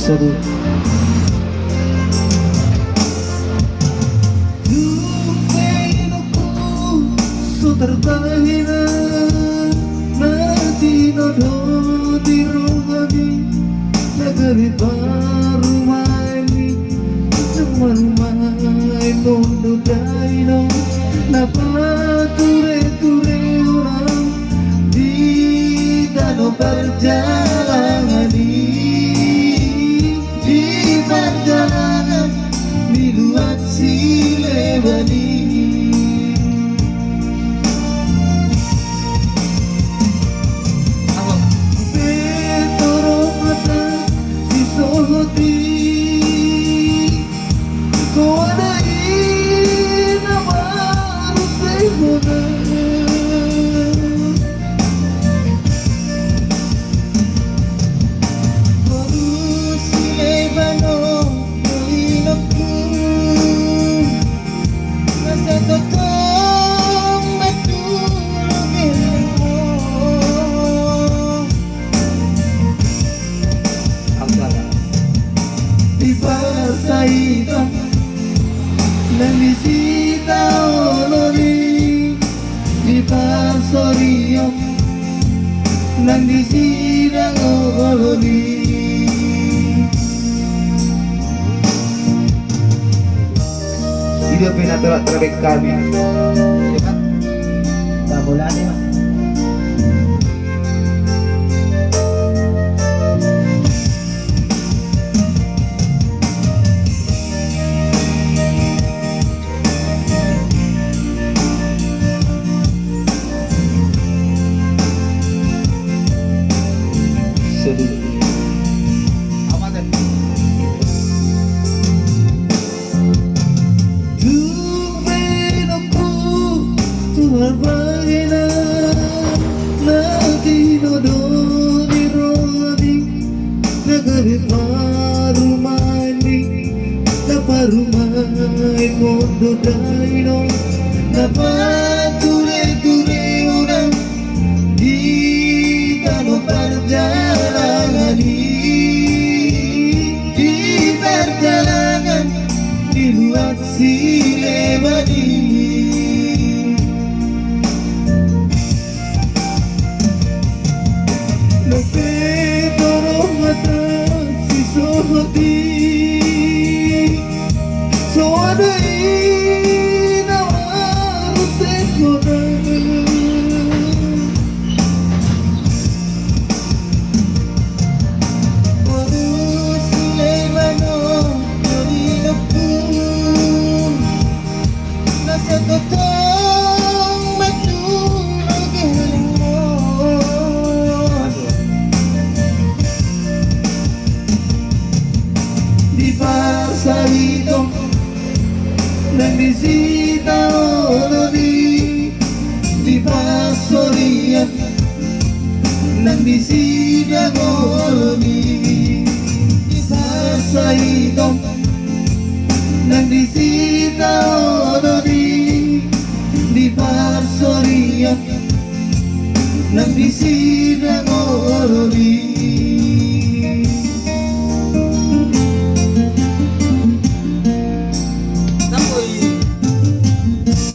Seru. Tertahina nanti nodo di rohani negeri baru maini teman main nodo daino napa ture orang di danau perjalanan di perjalanan di luar silebani. Saita nang bisita olori di pasorio nang bisita olori. Hidup natural terbaik kami. Tak boleh ni. Rumah kondo daino dapat ture orang di tanah perjalanan di perjalanan di luar silebani. Lebih dorong mata si sohoti Salito nang bisita olori di pasoria nang bisita olori di pasalito nang bisita olori di pasoria nang bisita